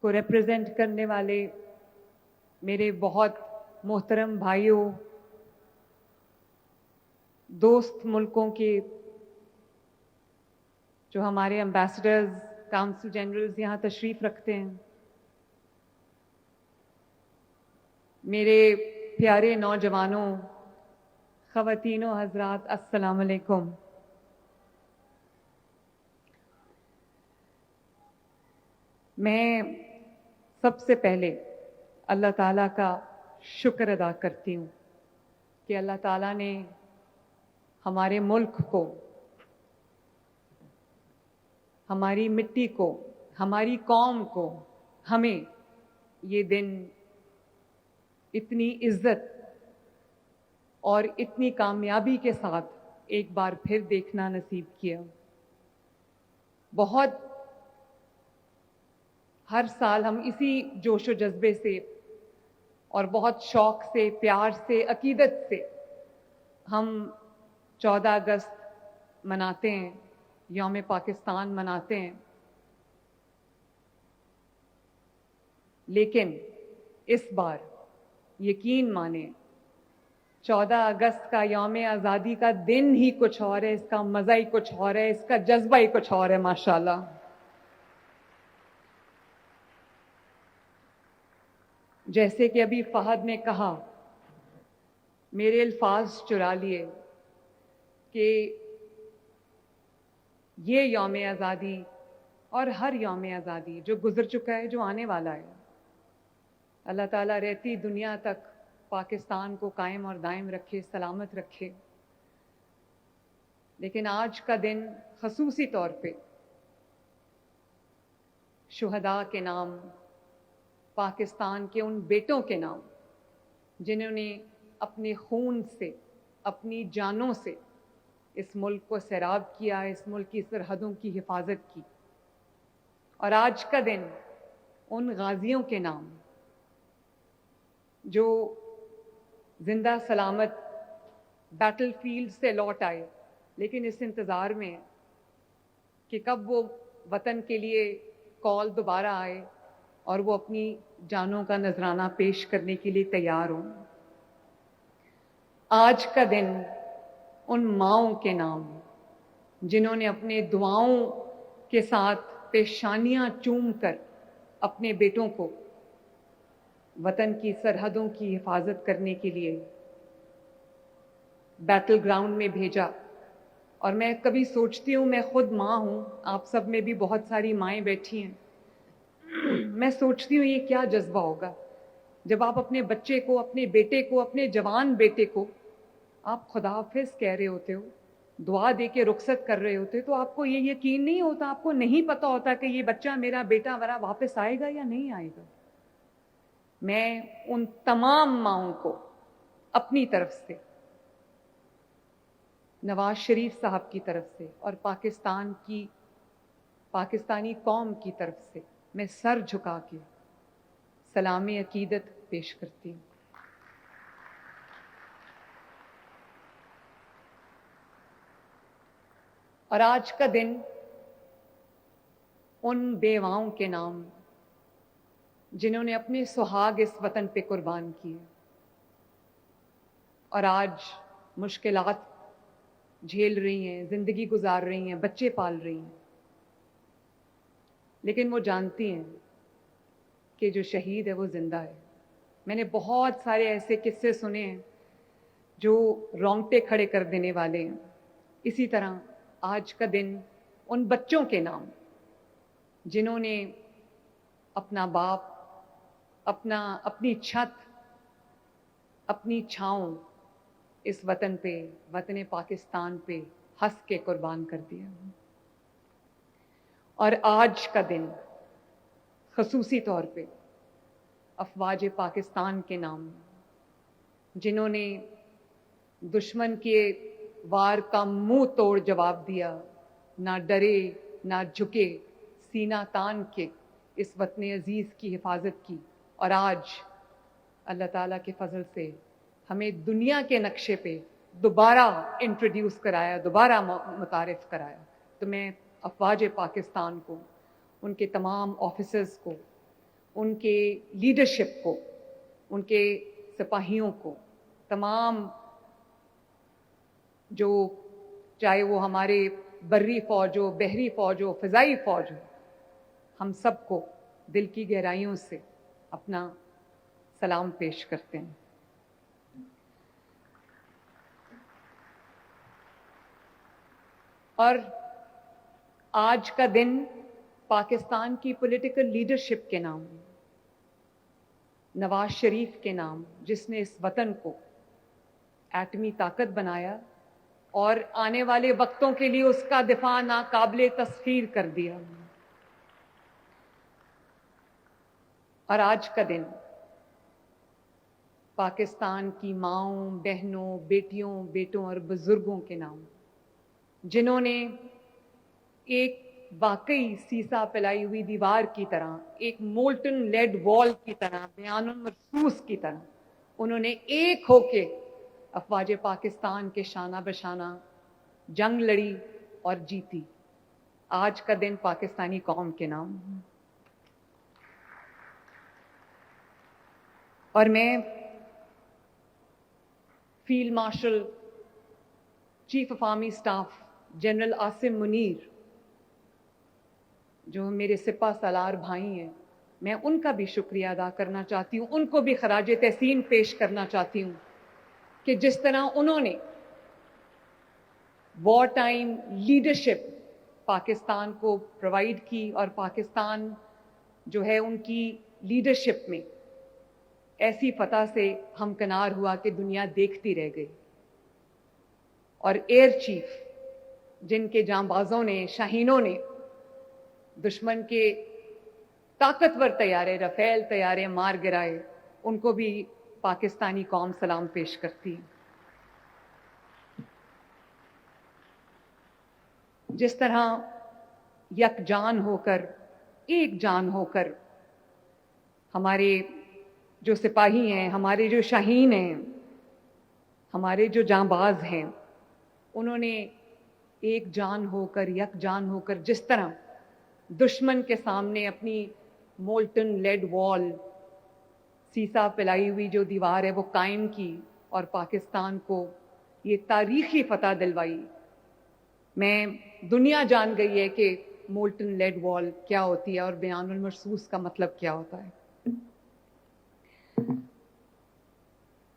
کو ریپرزینٹ کرنے والے میرے بہت محترم بھائیوں، دوست ملکوں کے جو ہمارے امبیسڈرز، کونسل جنرلز یہاں تشریف رکھتے ہیں، میرے پیارے نوجوانوں، خواتین و حضرات، السلام علیکم۔ میں سب سے پہلے اللہ تعالیٰ کا شکر ادا کرتی ہوں کہ اللہ تعالیٰ نے ہمارے ملک کو، ہماری مٹی کو، ہماری قوم کو، ہمیں یہ دن اتنی عزت اور اتنی کامیابی کے ساتھ ایک بار پھر دیکھنا نصیب کیا۔ بہت ہر سال ہم اسی جوش و جذبے سے اور بہت شوق سے، پیار سے، عقیدت سے ہم 14 اگست مناتے ہیں، یوم پاکستان مناتے ہیں، لیکن اس بار یقین مانیں 14 اگست کا یوم آزادی کا دن ہی کچھ اور ہے، اس کا مزہ ہی کچھ اور ہے، اس کا جذبہ ہی کچھ اور ہے، ماشاءاللہ۔ جیسے کہ ابھی فہد نے کہا، میرے الفاظ چرا لیے کہ یہ یوم آزادی اور ہر یوم آزادی جو گزر چکا ہے، جو آنے والا ہے، اللہ تعالیٰ رہتی دنیا تک پاکستان کو قائم اور دائم رکھے، سلامت رکھے۔ لیکن آج کا دن خصوصی طور پہ شہداء کے نام، پاکستان کے ان بیٹوں کے نام جنہوں نے اپنے خون سے، اپنی جانوں سے اس ملک کو سیراب کیا، اس ملک کی سرحدوں کی حفاظت کی، اور آج کا دن ان غازیوں کے نام جو زندہ سلامت بیٹل فیلڈ سے لوٹ آئے، لیکن اس انتظار میں کہ کب وہ وطن کے لیے کال دوبارہ آئے اور وہ اپنی جانوں کا نذرانہ پیش کرنے کے لیے تیار ہوں۔ آج کا دن ان ماؤں کے نام جنہوں نے اپنے دعاؤں کے ساتھ پیشانیاں چوم کر اپنے بیٹوں کو وطن کی سرحدوں کی حفاظت کرنے کے لیے بیٹل گراؤنڈ میں بھیجا۔ اور میں کبھی سوچتی ہوں، میں خود ماں ہوں، آپ سب میں بھی بہت ساری مائیں بیٹھی ہیں، میں سوچتی ہوں یہ کیا جذبہ ہوگا جب آپ اپنے بچے کو، اپنے بیٹے کو، اپنے جوان بیٹے کو آپ خدا حافظ کہہ رہے ہوتے ہو، دعا دے کے رخصت کر رہے ہوتے، تو آپ کو یہ یقین نہیں ہوتا، آپ کو نہیں پتا ہوتا کہ یہ بچہ میرا بیٹا میرا واپس آئے گا یا نہیں آئے گا۔ میں ان تمام ماؤں کو اپنی طرف سے، نواز شریف صاحب کی طرف سے اور پاکستانی قوم کی طرف سے میں سر جھکا کے سلام عقیدت پیش کرتی ہوں۔ اور آج کا دن ان بیواؤں کے نام جنہوں نے اپنے سہاگ اس وطن پہ قربان کیے اور آج مشکلات جھیل رہی ہیں، زندگی گزار رہی ہیں، بچے پال رہی ہیں، لیکن وہ جانتی ہیں کہ جو شہید ہے وہ زندہ ہے۔ میں نے بہت سارے ایسے قصے سنے ہیں جو رونگٹے کھڑے کر دینے والے ہیں۔ اسی طرح آج کا دن ان بچوں کے نام جنہوں نے اپنا باپ، اپنی چھت، اپنی چھاؤں اس وطن پہ، وطن پاکستان پہ ہنس کے قربان کر دیا۔ اور آج کا دن خصوصی طور پہ افواج پاکستان کے نام جنہوں نے دشمن کے وار کا منہ توڑ جواب دیا، نہ ڈرے نہ جھکے، سینہ تان کے اس وطن عزیز کی حفاظت کی، اور آج اللہ تعالیٰ کے فضل سے ہمیں دنیا کے نقشے پہ دوبارہ انٹروڈیوس کرایا، دوبارہ متعارف کرایا۔ تو میں افواج پاکستان کو، ان کے تمام آفیسرز کو ان کے لیڈرشپ کو, ان کے سپاہیوں کو, تمام جو چاہے وہ ہمارے بری فوج ہو, بحری فوج ہو, فضائی فوج ہو, ہم سب کو دل کی گہرائیوں سے اپنا سلام پیش کرتے ہیں. اور آج کا دن پاکستان کی پولیٹیکل لیڈرشپ کے نام, نواز شریف کے نام, جس نے اس وطن کو ایٹمی طاقت بنایا اور آنے والے وقتوں کے لیے اس کا دفاع ناقابل تسخیر کر دیا. اور آج کا دن پاکستان کی ماؤں, بہنوں, بیٹیوں, بیٹوں اور بزرگوں کے نام, جنہوں نے ایک واقعی سیسا پلائی ہوئی دیوار کی طرح, ایک مولٹن لیڈ وال کی طرح, بیان المرصوص کی طرح, انہوں نے ایک ہو کے افواج پاکستان کے شانہ بشانہ جنگ لڑی اور جیتی. آج کا دن پاکستانی قوم کے نام. اور میں field marshal chief of army staff general Asim Munir, جو میرے سپہ سالار بھائی ہیں, میں ان کا بھی شکریہ ادا کرنا چاہتی ہوں, ان کو بھی خراج تحسین پیش کرنا چاہتی ہوں کہ جس طرح انہوں نے وار ٹائم لیڈرشپ پاکستان کو پرووائڈ کی, اور پاکستان جو ہے ان کی لیڈرشپ میں ایسی فتح سے ہمکنار ہوا کہ دنیا دیکھتی رہ گئی. اور ایئر چیف, جن کے جانبازوں نے, شاہینوں نے دشمن کے طاقتور طیارے, رفیل طیارے مار گرائے, ان کو بھی پاکستانی قوم سلام پیش کرتی ہے. جس طرح یکجان ہو کر, ایک جان ہو کر ہمارے جو سپاہی ہیں, ہمارے جو شاہین ہیں, ہمارے جو جانباز ہیں, انہوں نے ایک جان ہو کر, یک جان ہو کر جس طرح دشمن کے سامنے اپنی مولٹن لیڈ وال, سیسا پلائی ہوئی جو دیوار ہے وہ قائم کی اور پاکستان کو یہ تاریخی فتح دلوائی. میں دنیا جان گئی ہے کہ مولٹن لیڈ وال کیا ہوتی ہے اور بیان المرصوص کا مطلب کیا ہوتا ہے.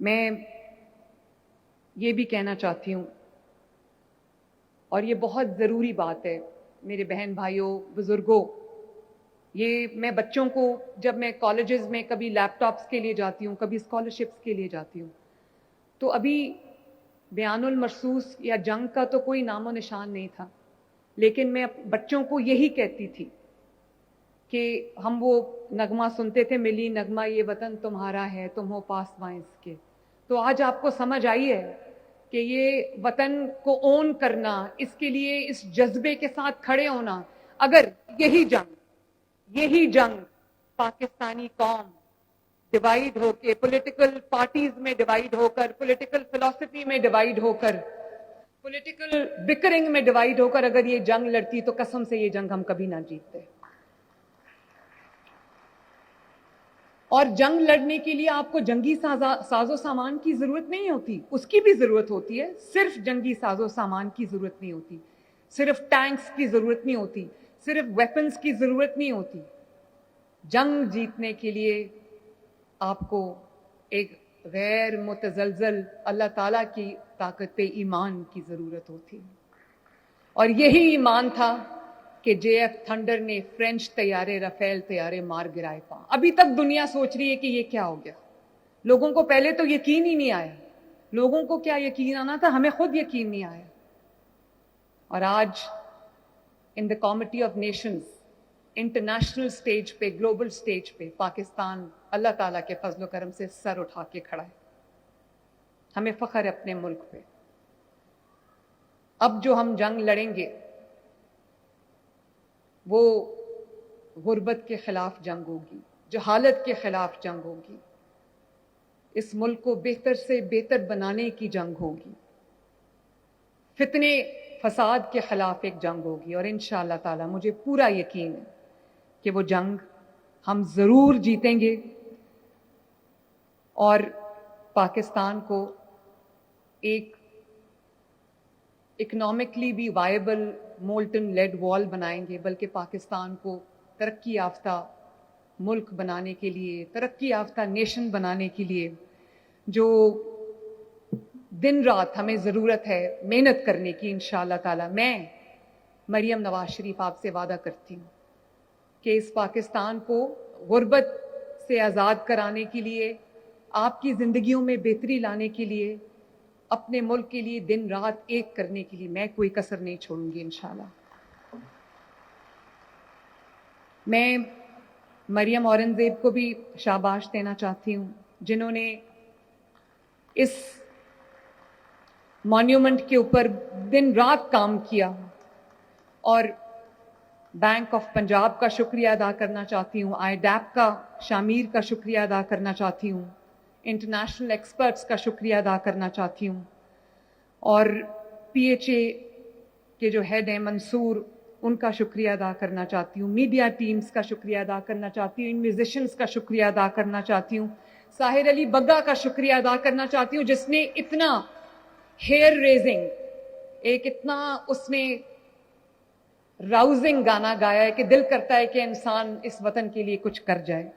میں یہ بھی کہنا چاہتی ہوں, اور یہ بہت ضروری بات ہے میرے بہن بھائیوں, بزرگوں, یہ میں بچوں کو جب میں کالجز میں کبھی لیپ ٹاپس کے لیے جاتی ہوں, کبھی اسکالرشپس کے لیے جاتی ہوں, تو ابھی بیان المرصوص یا جنگ کا تو کوئی نام و نشان نہیں تھا, لیکن میں بچوں کو یہی کہتی تھی کہ ہم وہ نغمہ سنتے تھے, ملی نغمہ یہ وطن تمہارا ہے, تم ہو پاسباں اس کے. تو آج آپ کو سمجھ آئی ہے کہ یہ وطن کو اون کرنا, اس کے لیے اس جذبے کے ساتھ کھڑے ہونا, اگر یہی جنگ پاکستانی قوم ڈیوائیڈ ہو کے, پولیٹیکل پارٹیز میں ڈیوائیڈ ہو کر, پولیٹیکل فلسفی میں ڈیوائیڈ ہو کر, پولیٹیکل بکرنگ میں ڈیوائیڈ ہو کر اگر یہ جنگ لڑتی تو قسم سے یہ جنگ ہم کبھی نہ جیتتے. اور جنگ لڑنے کے لیے آپ کو جنگی ساز و سامان کی ضرورت نہیں ہوتی, اس کی بھی ضرورت ہوتی ہے, صرف جنگی ساز و سامان کی ضرورت نہیں ہوتی, صرف ٹینکس کی ضرورت نہیں ہوتی, صرف ویپنز کی ضرورت نہیں ہوتی. جنگ جیتنے کے لیے آپ کو ایک غیر متزلزل اللہ تعالیٰ کی طاقت ایمان کی ضرورت ہوتی. اور یہی ایمان تھا کہ جے ایف تھنڈر نے فرینچ طیارے, رفیل طیارے مار گرائے. ابھی تک دنیا سوچ رہی ہے کہ یہ کیا ہو گیا. لوگوں کو پہلے تو یقین ہی نہیں آیا. لوگوں کو کیا یقین آنا تھا, ہمیں خود یقین نہیں آیا. اور آج in the comity of nations, international stage پہ, گلوبل سٹیج پہ پاکستان اللہ تعالیٰ کے فضل و کرم سے سر اٹھا کے کھڑا ہے. ہمیں فخر ہے اپنے ملک پہ. اب جو ہم جنگ لڑیں گے وہ غربت کے خلاف جنگ ہوگی, جہالت کے خلاف جنگ ہوگی, اس ملک کو بہتر سے بہتر بنانے کی جنگ ہوگی, فتنے فساد کے خلاف ایک جنگ ہوگی. اور انشاءاللہ تعالی مجھے پورا یقین ہے کہ وہ جنگ ہم ضرور جیتیں گے اور پاکستان کو ایک اکنامکلی بھی وائبل مولٹن لیڈ وال بنائیں گے، بلکہ پاکستان کو ترقی یافتہ ملک بنانے کے لیے، ترقی یافتہ نیشن بنانے کے لیے جو دن رات ہمیں ضرورت ہے محنت کرنے کی، انشاءاللہ تعالی میں مریم نواز شریف آپ سے وعدہ کرتی ہوں کہ اس پاکستان کو غربت سے آزاد کرانے کے لیے، آپ کی زندگیوں میں بہتری لانے کے لیے، اپنے ملک کے لیے دن رات ایک کرنے کے لیے میں کوئی کسر نہیں چھوڑوں گی انشاءاللہ۔ میں مریم اورنگزیب کو بھی شاباش دینا چاہتی ہوں، جنہوں نے اس مانیومنٹ کے اوپر دن رات کام کیا، اور بینک آف پنجاب کا شکریہ ادا کرنا چاہتی ہوں، آئی ڈیپ کا، شامیر کا شکریہ ادا کرنا چاہتی ہوں، انٹرنیشنل ایکسپرٹس کا شکریہ ادا کرنا چاہتی ہوں، اور پی ایچ اے کے جو ہیڈ ہیں منصور، ان کا شکریہ ادا کرنا چاہتی ہوں، میڈیا ٹیمز کا شکریہ ادا کرنا چاہتی ہوں، میوزیشنز کا شکریہ ادا کرنا چاہتی ہوں، ساحر علی بگا کا شکریہ ادا کرنا چاہتی ہوں، جس نے اتنا ہیئر ریزنگ، ایک اتنا اس نے راؤزنگ گانا گایا ہے کہ دل کرتا ہے کہ انسان اس وطن کے لیے کچھ کر جائے۔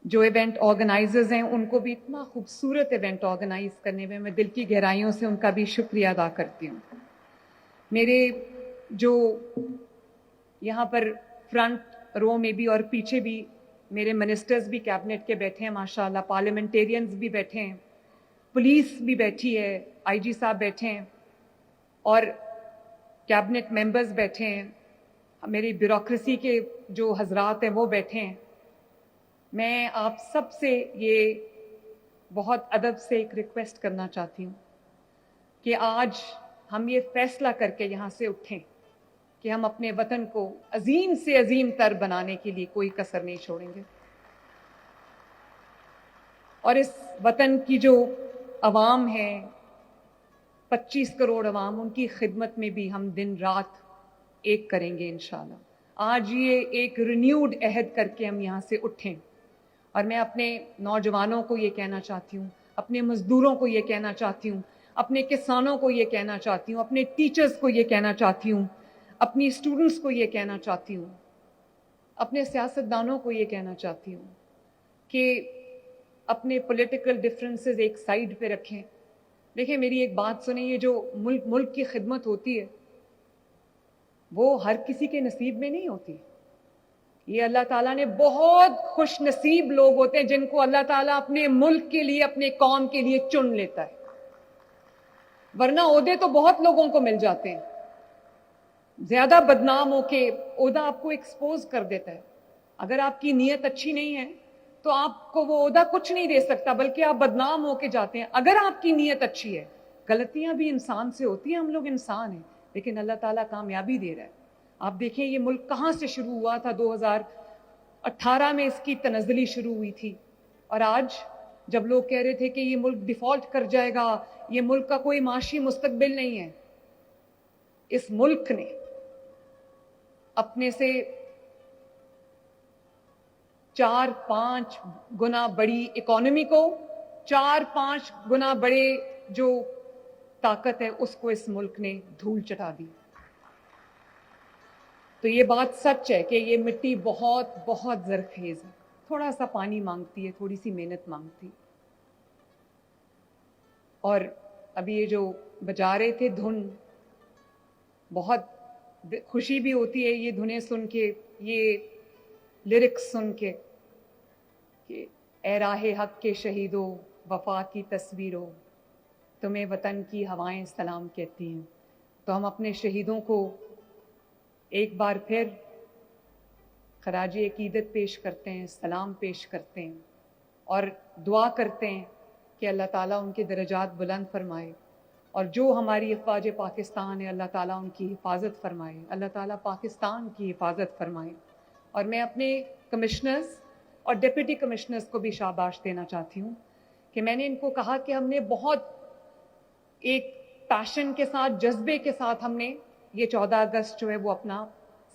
جو ایونٹ آرگنائزرز ہیں ان کو بھی اتنا خوبصورت ایونٹ آرگنائز کرنے میں دل کی گہرائیوں سے ان کا بھی شکریہ ادا کرتی ہوں۔ میرے جو یہاں پر فرنٹ رو میں بھی اور پیچھے بھی میرے منسٹرز بھی کیبنٹ کے بیٹھے ہیں ماشاءاللہ، پارلیمنٹیرینز بھی بیٹھے ہیں، پولیس بھی بیٹھی ہے، آئی جی صاحب بیٹھے ہیں، اور کیبنٹ ممبرز بیٹھے ہیں، میری بیوروکریسی کے جو حضرات ہیں وہ بیٹھے ہیں۔ میں آپ سب سے یہ بہت ادب سے ایک ریکویسٹ کرنا چاہتی ہوں کہ آج ہم یہ فیصلہ کر کے یہاں سے اٹھیں کہ ہم اپنے وطن کو عظیم سے عظیم تر بنانے کے لیے کوئی کسر نہیں چھوڑیں گے، اور اس وطن کی جو عوام ہے، 25 کروڑ عوام، ان کی خدمت میں بھی ہم دن رات ایک کریں گے انشاءاللہ۔ آج یہ ایک رینیوڈ عہد کر کے ہم یہاں سے اٹھیں، اور میں اپنے نوجوانوں کو یہ کہنا چاہتی ہوں، اپنے مزدوروں کو یہ کہنا چاہتی ہوں، اپنے کسانوں کو یہ کہنا چاہتی ہوں، اپنے ٹیچرز کو یہ کہنا چاہتی ہوں، اپنی اسٹوڈنٹس کو یہ کہنا چاہتی ہوں، اپنے سیاستدانوں کو یہ کہنا چاہتی ہوں کہ اپنے پولیٹیکل ڈفرینسز ایک سائیڈ پہ رکھیں۔ دیکھیں میری ایک بات سنیں، یہ جو ملک کی خدمت ہوتی ہے وہ ہر کسی کے نصیب میں نہیں ہوتی، یہ اللہ تعالیٰ نے بہت خوش نصیب لوگ ہوتے ہیں جن کو اللہ تعالیٰ اپنے ملک کے لیے، اپنے قوم کے لیے چن لیتا ہے، ورنہ عہدے تو بہت لوگوں کو مل جاتے ہیں، زیادہ بدنام ہو کے عہدہ آپ کو ایکسپوز کر دیتا ہے۔ اگر آپ کی نیت اچھی نہیں ہے تو آپ کو وہ عہدہ کچھ نہیں دے سکتا، بلکہ آپ بدنام ہو کے جاتے ہیں۔ اگر آپ کی نیت اچھی ہے، غلطیاں بھی انسان سے ہوتی ہیں، ہم لوگ انسان ہیں، لیکن اللہ تعالیٰ کامیابی دے رہا ہے۔ آپ دیکھیں یہ ملک کہاں سے شروع ہوا تھا، 2018 میں اس کی تنزلی شروع ہوئی تھی، اور آج جب لوگ کہہ رہے تھے کہ یہ ملک ڈیفالٹ کر جائے گا، یہ ملک کا کوئی معاشی مستقبل نہیں ہے، اس ملک نے اپنے سے 4-5 گنا بڑی اکانومی کو، 4-5 گنا بڑے جو طاقت ہے اس کو اس ملک نے دھول چٹا دی۔ تو یہ بات سچ ہے کہ یہ مٹی بہت بہت زرخیز ہے، تھوڑا سا پانی مانگتی ہے، تھوڑی سی محنت مانگتی۔ اور ابھی یہ جو بجا رہے تھے دھن، بہت خوشی بھی ہوتی ہے یہ دھنیں سن کے، یہ لیرکس سن کے کہ اے راہ حق کے شہیدوں، وفا کی تصویروں، تمہیں وطن کی ہوائیں سلام کہتی ہیں۔ تو ہم اپنے شہیدوں کو ایک بار پھر خراج عقیدت پیش کرتے ہیں، سلام پیش کرتے ہیں، اور دعا کرتے ہیں کہ اللہ تعالیٰ ان کے درجات بلند فرمائے، اور جو ہماری افواج پاکستان ہے اللہ تعالیٰ ان کی حفاظت فرمائے، اللہ تعالیٰ پاکستان کی حفاظت فرمائے۔ اور میں اپنے کمشنرز اور ڈپٹی کمشنرز کو بھی شاباش دینا چاہتی ہوں کہ میں نے ان کو کہا کہ ہم نے بہت ایک پیشن کے ساتھ، جذبے کے ساتھ ہم نے یہ 14 اگست جو ہے وہ اپنا